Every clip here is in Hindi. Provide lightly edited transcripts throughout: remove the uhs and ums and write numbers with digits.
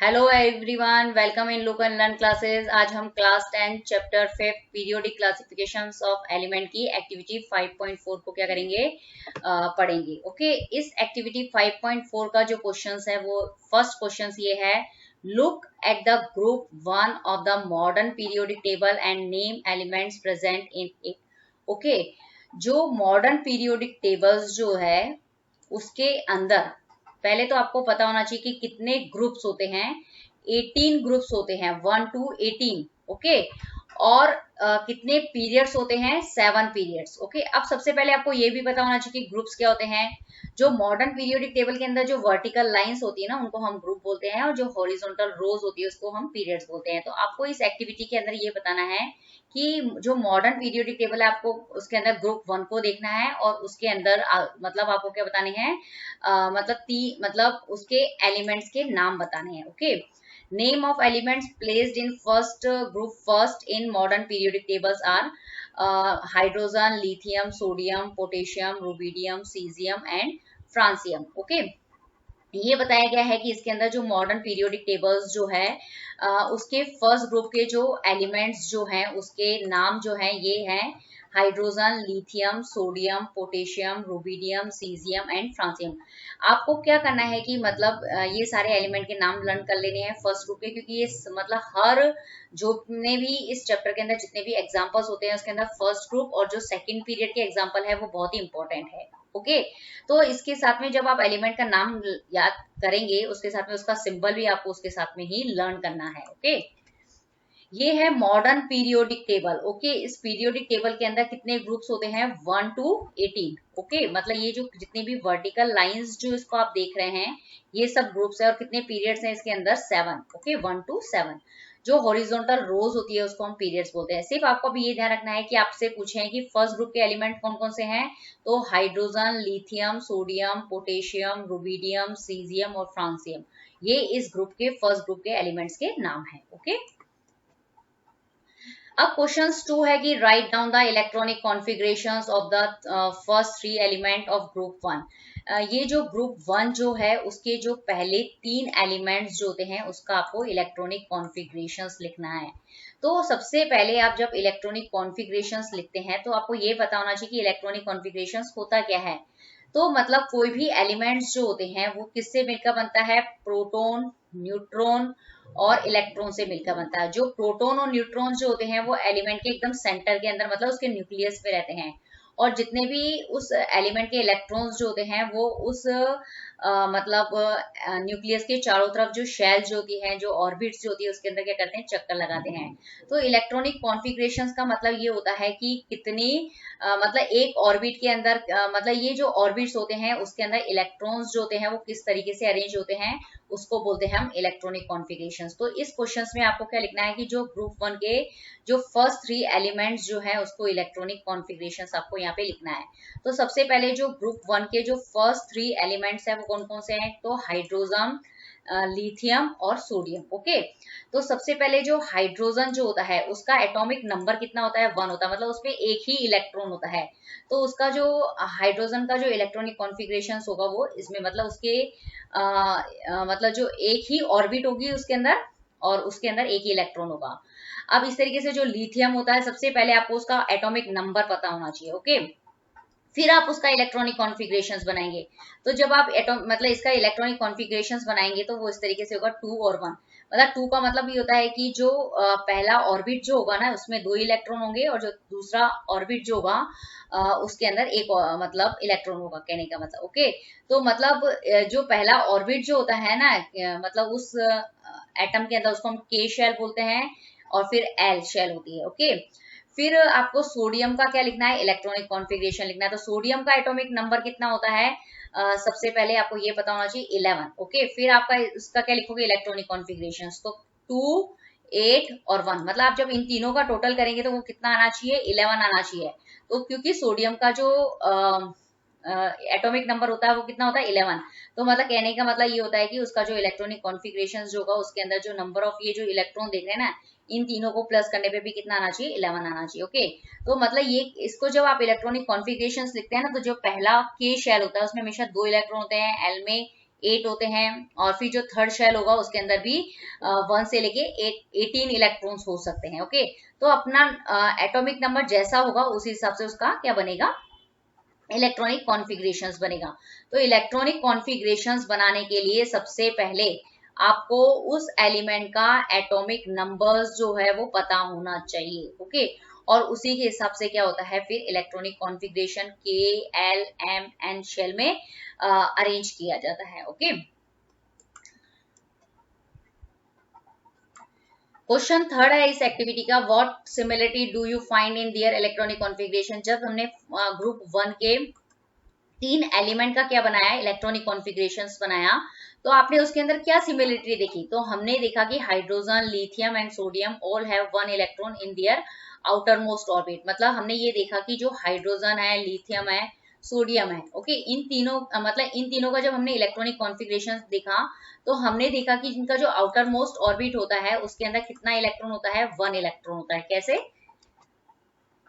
Hello everyone, welcome in look and learn classes. आज हम class 10 chapter 5 periodic classifications of element की एक्टिविटी 5.4 को क्या करेंगे, पढ़ेंगे। ओके, इस एक्टिविटी 5.4 का जो क्वेश्चंस है वो फर्स्ट क्वेश्चंस ये है, look at the group 1 of the modern periodic table and name elements present in it. Okay, जो मॉडर्न पीरियोडिक टेबल्स जो है उसके अंदर पहले तो आपको पता होना चाहिए कि कितने ग्रुप्स होते हैं। 18 ग्रुप्स होते हैं, 1 to 18। ओके, और कितने पीरियड्स होते हैं, 7 पीरियड्स। ओके, अब सबसे पहले आपको ये भी पता होना चाहिए कि ग्रुप्स क्या होते हैं। जो मॉडर्न पीरियोडिक टेबल के अंदर जो वर्टिकल लाइंस होती है ना, उनको हम ग्रुप बोलते हैं, और जो हॉरिजॉन्टल रोज होती है उसको हम पीरियड्स बोलते हैं। तो आपको इस एक्टिविटी के अंदर ये बताना है कि जो मॉडर्न पीरियोडिक टेबल है, आपको उसके अंदर ग्रुप 1 को देखना है, और उसके अंदर मतलब आपको क्या बताने हैं, मतलब उसके एलिमेंट्स के नाम बताने हैं। Okay, name of elements placed in first group first in modern periodic tables are hydrogen, lithium, sodium, potassium, rubidium, caesium and francium. Okay, ये बताया गया है कि इसके अंदर जो मॉडर्न पीरियोडिक टेबल्स जो है उसके फर्स्ट ग्रुप के जो एलिमेंट्स जो हैं उसके नाम जो हैं ये हैं hydrogen, lithium, sodium, potassium, rubidium, caesium and francium. आपको क्या करना है कि मतलब ये सारे एलिमेंट के नाम लर्न कर लेने हैं फर्स्ट ग्रुप के, क्योंकि ये मतलब हर जितने भी इस चैप्टर के अंदर जितने भी एग्जांपल्स होते हैं उसके अंदर फर्स्ट ग्रुप और जो सेकंड पीरियड के एग्जांपल है वो बहुत ही इंपॉर्टेंट है। ओके, तो इसके साथ में जब आप एलिमेंट का नाम याद करेंगे उसके साथ में उसका सिंबल भी आपको उसके साथ में ही लर्न करना है। ओके, ये है मॉडर्न पीरियोडिक टेबल। ओके, इस पीरियोडिक टेबल के अंदर कितने ग्रुप्स होते हैं, 1 to 18। ओके, मतलब ये जो जितनी भी वर्टिकल लाइंस जो इसको आप देख रहे हैं ये सब ग्रुप्स है, और कितने पीरियड्स हैं इसके अंदर, 7। Okay, 1 to 7। जो हॉरिजॉन्टल रोज होती है उसको हम पीरियड्स बोलते हैं। सिर्फ आपको अभी ये ध्यान रखना है कि आपसे पूछे कि फर्स्ट ग्रुप के एलिमेंट कौन कौन से हैं, तो hydrogen, lithium, sodium, potassium, rubidium, caesium और फ्रांसियम, ये इस ग्रुप के फर्स्ट ग्रुप के एलिमेंट्स के नाम है। ओके, अब क्वेश्चन 2 है कि write down the electronic configurations of the first 3 element of group 1। ये जो ग्रुप 1 जो है उसके जो पहले 3 एलिमेंट्स जो होते हैं उसका आपको इलेक्ट्रॉनिक कॉन्फ़िगरेशंस लिखना है। तो सबसे पहले आप जब इलेक्ट्रॉनिक कॉन्फ़िगरेशंस लिखते हैं तो आपको ये पता होना चाहिए कि इलेक्ट्रॉनिक कॉन्फ़िगरेशंस होता क्या है। तो मतलब कोई भी एलिमेंट्स जो होते हैं वो किससे मिलकर बनता है, प्रोटॉन, न्यूट्रॉन और इलेक्ट्रॉन से मिलकर बनता है। जो प्रोटॉन और न्यूट्रॉन जो होते हैं वो एलिमेंट के एकदम सेंटर के अंदर, मतलब उसके न्यूक्लियस पे रहते हैं, और जितने भी उस एलिमेंट के इलेक्ट्रॉन्स जो होते हैं वो उस मतलब न्यूक्लियस के चारों तरफ जो शेल जो होती है, जो ऑर्बिट्स जो होती है उसके अंदर क्या करते हैं, चक्कर लगाते हैं। तो इलेक्ट्रॉनिक कॉन्फ़िगरेशंस का मतलब ये होता है कि कितनी मतलब एक ऑर्बिट के अंदर मतलब ये जो ऑर्बिट्स होते हैं उसके अंदर इलेक्ट्रॉन्स जो होते हैं वो किस तरीके से अरेंज होते हैं, उसको बोलते हैं हम इलेक्ट्रॉनिक कॉन्फ़िगरेशंस। तो इस क्वेश्चंस में आपको क्या लिखना है कि जो ग्रुप 1 के जो फर्स्ट 3 एलिमेंट्स जो है उसको इलेक्ट्रॉनिक कॉन्फ़िगरेशंस आपको यहाँ पे लिखना है। तो सबसे पहले जो ग्रुप 1 के जो फर्स्ट 3 एलिमेंट्स है वो कौन कौन से हैं, तो हाइड्रोजन, लिथियम और सोडियम। ओके, तो सबसे पहले जो हाइड्रोजन जो होता है उसका एटॉमिक नंबर कितना होता है, 1 होता है, मतलब उसमें एक ही इलेक्ट्रॉन होता है। तो उसका जो हाइड्रोजन का जो इलेक्ट्रॉनिक कॉन्फ़िगरेशन होगा वो इसमें मतलब उसके मतलब जो एक ही ऑर्बिट होगी उसके अंदर, और उसके अंदर एक ही इलेक्ट्रॉन होगा। अब इस तरीके से जो लिथियम होता है सबसे पहले आपको उसका एटॉमिक नंबर पता होना चाहिए। ओके, फिर आप उसका इलेक्ट्रॉनिक कॉन्फ़िगरेशंस बनाएंगे। तो जब आप एटॉम मतलब इसका इलेक्ट्रॉनिक कॉन्फ़िगरेशंस बनाएंगे तो वो इस तरीके से होगा 2 और 1। मतलब 2 का मतलब ये होता है कि जो पहला ऑर्बिट जो होगा ना उसमें 2 इलेक्ट्रॉन होंगे, और जो दूसरा ऑर्बिट जो होगा उसके अंदर एक मतलब इलेक्ट्रॉन होगा, कहने का मतलब। ओके, तो मतलब जो पहला ऑर्बिट जो होता है ना मतलब उस एटम के अंदर उसको हम के शेल बोलते हैं, और फिर एल शेल होती है। ओके, फिर आपको सोडियम का क्या लिखना है, इलेक्ट्रॉनिक कॉन्फ़िगरेशन लिखना है। तो सोडियम का एटॉमिक नंबर कितना होता है, सबसे पहले आपको ये पता होना चाहिए 11। ओके, फिर आपका उसका क्या लिखोगे, इलेक्ट्रॉनिक कॉन्फ़िगरेशन। तो 2, 8 और 1, मतलब आप जब इन तीनों का टोटल करेंगे तो वो कितना आना चाहिए, 11 आना चाहिए। तो क्योंकि सोडियम का जो एटॉमिक नंबर होता है वो कितना होता है, 11। तो मतलब कहने का मतलब ये होता है कि उसका जो इलेक्ट्रॉनिक कॉन्फ़िगरेशन जो होगा उसके अंदर जो नंबर ऑफ ये जो इलेक्ट्रॉन देख रहे हैं ना, इन तीनों को प्लस करने पे भी कितना आना चाहिए, 11 आना चाहिए। ओके, तो मतलब ये इसको जब आप इलेक्ट्रॉनिक कॉन्फ़िगरेशंस लिखते हैं ना, तो जो पहला के शेल होता है उसमें हमेशा 2 इलेक्ट्रॉन होते हैं, एल में 8 होते हैं, और फिर जो थर्ड शेल होगा उसके अंदर भी 1 से लेके 18 इलेक्ट्रॉन्स हो सकते हैं। ओके, तो अपना एटॉमिक नंबर जैसा होगा उस हिसाब से उसका क्या बनेगा, इलेक्ट्रॉनिक कॉन्फ़िगरेशंस बनेगा। तो इलेक्ट्रॉनिक कॉन्फ़िगरेशंस बनाने के लिए सबसे पहले आपको उस एलिमेंट का एटॉमिक नंबर्स जो है वो पता होना चाहिए। ओके, और उसी के हिसाब से क्या होता है फिर इलेक्ट्रॉनिक कॉन्फ़िगरेशन के, एल, एम, एन शेल में अरेंज किया जाता है। ओके, क्वेश्चन थर्ड है इस एक्टिविटी का, what similarity do you find in their electronic configuration. जब हमने ग्रुप 1 के 3 एलिमेंट का क्या बनाया, इलेक्ट्रॉनिक कॉन्फ़िगरेशंस बनाया, तो आपने उसके अंदर क्या सिमिलरिटी देखी, तो हमने देखा कि hydrogen, lithium and sodium all have 1 electron in their outer most orbit. मतलब हमने ये देखा कि जो हाइड्रोजन है, लिथियम है, सोडियम है, ओके, इन तीनों मतलब इन तीनों का जब हमने इलेक्ट्रॉनिक कॉन्फ़िगरेशन देखा तो हमने देखा कि इनका जो आउटर मोस्ट ऑर्बिट होता है उसके अंदर कितना इलेक्ट्रॉन होता है, 1 इलेक्ट्रॉन होता है। कैसे,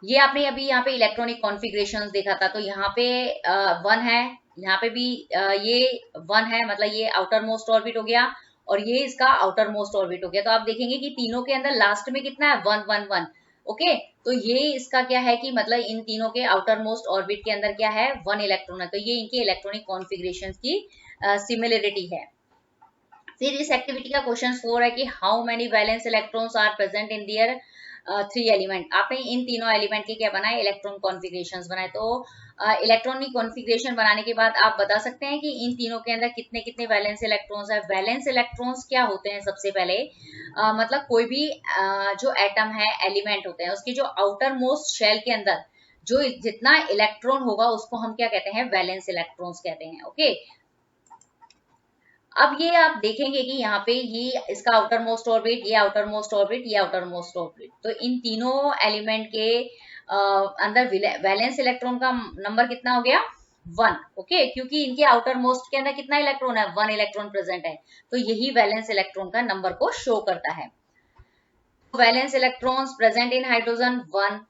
ये आपने अभी यहाँ पे इलेक्ट्रॉनिक कॉन्फ़िगरेशंस देखा था, तो यहाँ पे 1 है, यहाँ पे भी ये 1 है, मतलब ये आउटर मोस्ट ऑर्बिट हो गया और ये इसका आउटर मोस्ट ऑर्बिट हो गया। तो आप देखेंगे कि तीनों के अंदर लास्ट में कितना है, 1 1 1। ओके, तो ये इसका क्या है कि मतलब इन तीनों के आउटर मोस्ट ऑर्बिट के अंदर क्या है, 1 इलेक्ट्रॉन है। तो ये इनके इलेक्ट्रॉनिक कॉन्फ़िगरेशन की सिमिलरिटी है। फिर इस एक्टिविटी का क्वेश्चन 4 है कि how many valence electrons are present in their 3 element. आपने इन तीनों एलिमेंट के क्या बनाए, इलेक्ट्रॉन कॉन्फ़िगरेशंस बनाए। तो इलेक्ट्रॉनिक कॉन्फ़िगरेशन बनाने के बाद आप बता सकते हैं कि इन तीनों के अंदर कितने कितने वैलेंस इलेक्ट्रॉन्स है। वैलेंस इलेक्ट्रॉन्स क्या होते हैं, सबसे पहले मतलब कोई भी जो एटम है, एलिमेंट होते हैं, उसके जो आउटर मोस्ट शेल के अंदर जो जितना इलेक्ट्रॉन होगा उसको हम क्या कहते हैं, वैलेंस इलेक्ट्रॉन्स कहते हैं। ओके, अब ये आप देखेंगे कि यहाँ पे ये इसका आउटर मोस्ट ऑर्बिट, ये आउटर मोस्ट ऑर्बिट, ये आउटर मोस्ट ऑर्बिट, तो इन तीनों एलिमेंट के अंदर वैलेंस इलेक्ट्रॉन का नंबर कितना हो गया, 1। ओके, क्योंकि इनके आउटर मोस्ट के अंदर कितना इलेक्ट्रॉन है, 1 इलेक्ट्रॉन प्रेजेंट है, तो यही वैलेंस इलेक्ट्रॉन का नंबर को शो करता है। Valence electrons present in hydrogen 1।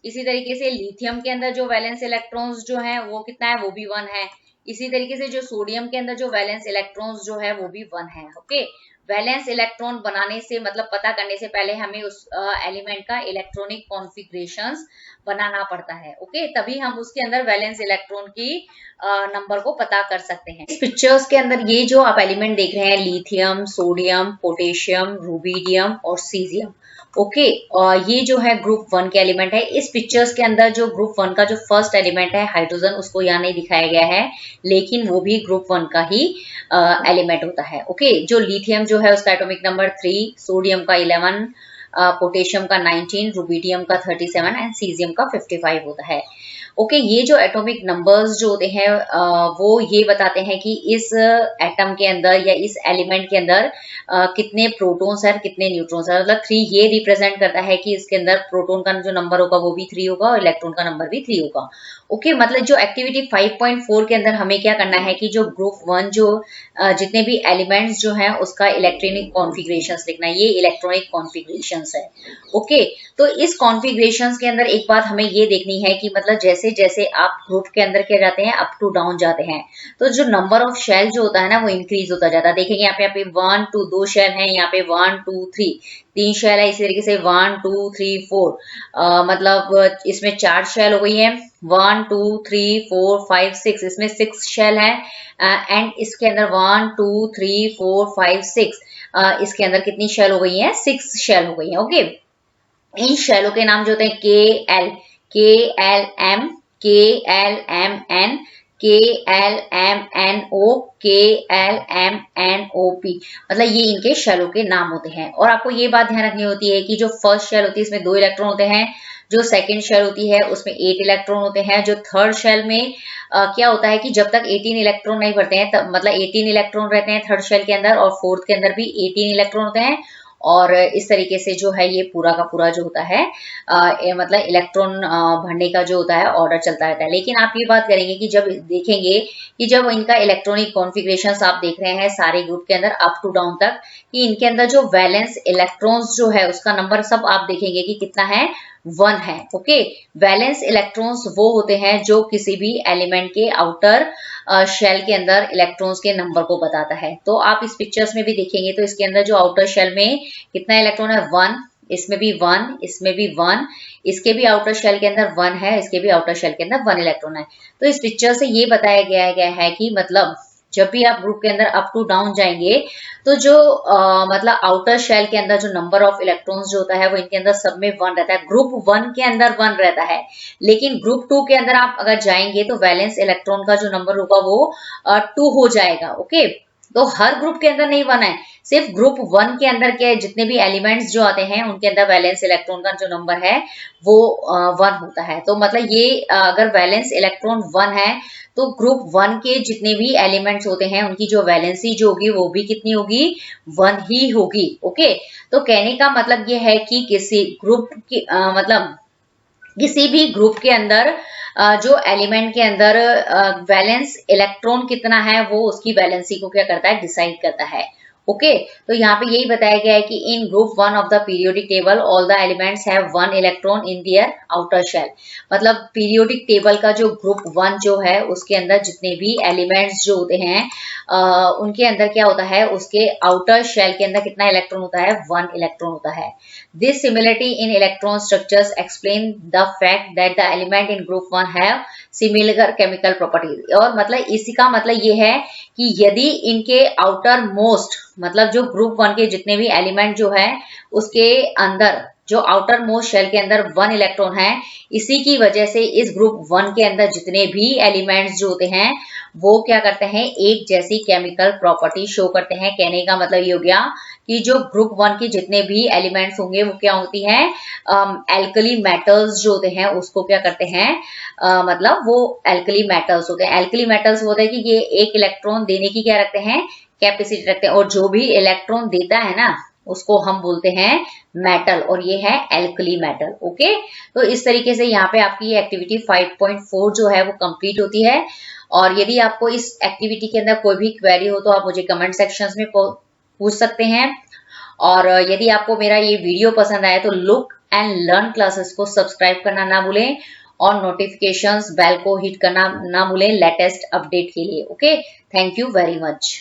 इसी तरीके से लिथियम के अंदर जो वैलेंस इलेक्ट्रॉन्स जो है वो कितना है, वो भी 1 है। इसी तरीके से जो सोडियम के अंदर जो वैलेंस इलेक्ट्रॉन्स जो है वो भी 1 है। ओके, वैलेंस इलेक्ट्रॉन बनाने से मतलब पता करने से पहले हमें उस एलिमेंट का इलेक्ट्रॉनिक कॉन्फ़िगरेशंस बनाना पड़ता है। ओके, तभी हम उसके अंदर वैलेंस इलेक्ट्रॉन की नंबर को पता कर सकते हैं। इस पिक्चर्स के अंदर ये जो आप एलिमेंट देख रहे हैं, लिथियम, सोडियम, पोटेशियम, रुबिडियम और सीजियम। ओके, ये जो है ग्रुप 1 के एलिमेंट है। इस पिक्चर्स के अंदर जो ग्रुप 1 का जो फर्स्ट एलिमेंट है हाइड्रोजन, उसको यहाँ नहीं दिखाया गया है, लेकिन वो भी ग्रुप 1 का ही एलिमेंट होता है। ओके, जो लिथियम जो है उसका एटॉमिक नंबर 3, सोडियम का 11, पोटेशियम का 19, रुबिडियम का 37 एंड सीजियम का 55 होता है। ओके, ये जो एटॉमिक नंबर्स जो होते हैं वो ये बताते हैं कि इस एटम के अंदर या इस एलिमेंट के अंदर कितने प्रोटॉन्स है, कितने न्यूट्रॉन्स है। मतलब 3 ये रिप्रेजेंट करता है कि इसके अंदर प्रोटॉन का जो नंबर होगा वो भी 3 होगा और इलेक्ट्रॉन का नंबर भी 3 होगा। ओके, मतलब जो एक्टिविटी 5.4 के अंदर हमें क्या करना है कि जो ग्रुप 1 जो जितने भी एलिमेंट्स जो हैं उसका इलेक्ट्रॉनिक कॉन्फ़िगरेशंस लिखना है। ये इलेक्ट्रॉनिक कॉन्फ़िगरेशंस है। ओके, तो इस कॉन्फ़िगरेशंस के अंदर एक बात हमें ये देखनी है कि मतलब जैसे जैसे आप ग्रुप के अंदर क्या जाते हैं, अप टू डाउन जाते हैं, तो जो नंबर ऑफ शेल जो होता है ना वो इंक्रीज होता जाता है। देखेंगे यहाँ पे 1 2 2 शेल हैं, यहाँ पे 1 2 3 शेल है। इसी तरीके से 1 2 3 4 मतलब इसमें 4 शेल हो गई है। 1 2 3 4 5 6 इसमें 6 शेल है। एंड इसके अंदर 1 2 3 4 5 6 इसके अंदर कितनी शेल हो गई है, 6 शेल हो गई है। ओके, इन शेलों के नाम जो होते हैं K L M, K L M N, K L M N O, K L M N O P, मतलब ये इनके शेलों के नाम होते हैं। और आपको ये बात ध्यान रखनी होती है कि जो फर्स्ट शेल होती है इसमें 2 इलेक्ट्रॉन होते हैं, जो सेकंड शेल होती है उसमें 8 इलेक्ट्रॉन होते हैं, जो थर्ड शेल में क्या होता है कि जब तक 18 इलेक्ट्रॉन नहीं भरते हैं तब मतलब 18 इलेक्ट्रॉन रहते हैं थर्ड शेल के अंदर, और फोर्थ के अंदर भी 18 इलेक्ट्रॉन होते हैं। और इस तरीके से जो है ये पूरा का पूरा जो होता है मतलब इलेक्ट्रॉन भरने का जो होता है ऑर्डर चलता रहता है। लेकिन आप ये बात करेंगे कि जब देखेंगे कि जब इनका इलेक्ट्रॉनिक कॉन्फ़िगरेशंस आप देख रहे हैं सारे ग्रुप के अंदर अप टू डाउन तक, कि इनके अंदर जो वैलेंस इलेक्ट्रॉन्स जो है उसका नंबर सब आप देखेंगे कि कितना है, 1 है। ओके, वैलेंस इलेक्ट्रॉन्स वो होते हैं जो किसी भी एलिमेंट के आउटर शेल के अंदर इलेक्ट्रॉन्स के नंबर को बताता है। तो आप इस पिक्चर्स में भी देखेंगे तो इसके अंदर जो आउटर शेल में कितना इलेक्ट्रॉन है, 1, इसमें भी 1, इसमें भी 1, इसके भी आउटर शेल के अंदर 1 है, इसके भी आउटर शेल के अंदर 1 इलेक्ट्रॉन है। तो इस पिक्चर से ये बताया गया है कि मतलब जब भी आप ग्रुप के अंदर अप टू डाउन जाएंगे तो जो मतलब आउटर शेल के अंदर जो नंबर ऑफ इलेक्ट्रॉन्स जो होता है वो इनके अंदर सब में 1 रहता है। ग्रुप 1 के अंदर 1 रहता है, लेकिन ग्रुप 2 के अंदर आप अगर जाएंगे तो वैलेंस इलेक्ट्रॉन का जो नंबर होगा वो 2 हो जाएगा। ओके, तो हर ग्रुप के अंदर नहीं 1 है, सिर्फ ग्रुप 1 के अंदर के जितने भी एलिमेंट्स जो आते हैं उनके अंदर वैलेंस इलेक्ट्रॉन का जो नंबर है वो 1 होता है। तो मतलब ये अगर वैलेंस इलेक्ट्रॉन 1 है तो ग्रुप 1 के जितने भी एलिमेंट्स होते हैं उनकी जो वैलेंसी जो होगी वो भी कितनी होगी, 1 ही होगी। ओके, तो कहने का मतलब ये है कि किसी ग्रुप की मतलब किसी भी ग्रुप के अंदर जो एलिमेंट के अंदर वैलेंस इलेक्ट्रॉन कितना है वो उसकी वैलेंसी को क्या करता है, डिसाइड करता है। ओके, तो यहाँ पे यही बताया गया है कि in group 1 of the periodic table all the elements have 1 electron in their outer shell. मतलब पीरियोडिक टेबल का जो ग्रुप 1 जो है उसके अंदर जितने भी एलिमेंट्स जो होते हैं उनके अंदर क्या होता है, उसके आउटर शेल के अंदर कितना इलेक्ट्रॉन होता है, 1 इलेक्ट्रॉन होता है। This similarity in electron structures explain the fact that the element in group 1 have similar chemical properties. और मतलब इसी का मतलब ये है कि यदि इनके आउटर मोस्ट मतलब जो ग्रुप 1 के जितने भी एलिमेंट जो है उसके अंदर जो आउटर मोस्ट शेल के अंदर 1 इलेक्ट्रॉन है, इसी की वजह से इस ग्रुप 1 के अंदर जितने भी एलिमेंट्स जो होते हैं वो क्या करते हैं, एक जैसी केमिकल प्रॉपर्टी शो करते हैं। कहने का मतलब ये हो गया कि जो ग्रुप 1 के जितने भी एलिमेंट्स होंगे वो क्या होती हैं, एल्कली मेटल्स जो होते हैं उसको क्या करते हैं, मतलब वो एल्कली मेटल्स होते हैं। एल्कली मेटल्स होते हैं कि ये एक इलेक्ट्रॉन देने की क्या रखते हैं, कैपेसिटी रखते हैं, और जो भी इलेक्ट्रॉन देता है ना उसको हम बोलते हैं मेटल, और ये है एल्कली मेटल। ओके, तो इस तरीके से यहाँ पे आपकी ये एक्टिविटी 5.4 जो है वो कंप्लीट होती है। और यदि आपको इस एक्टिविटी के अंदर कोई भी क्वेरी हो तो आप मुझे कमेंट सेक्शंस में पूछ सकते हैं। और यदि आपको मेरा ये वीडियो पसंद आए तो लुक एंड लर्न क्लासेस को सब्सक्राइब करना ना भूलें और नोटिफिकेशंस बेल को हिट करना ना भूलें लेटेस्ट अपडेट के लिए। Okay, thank you very much.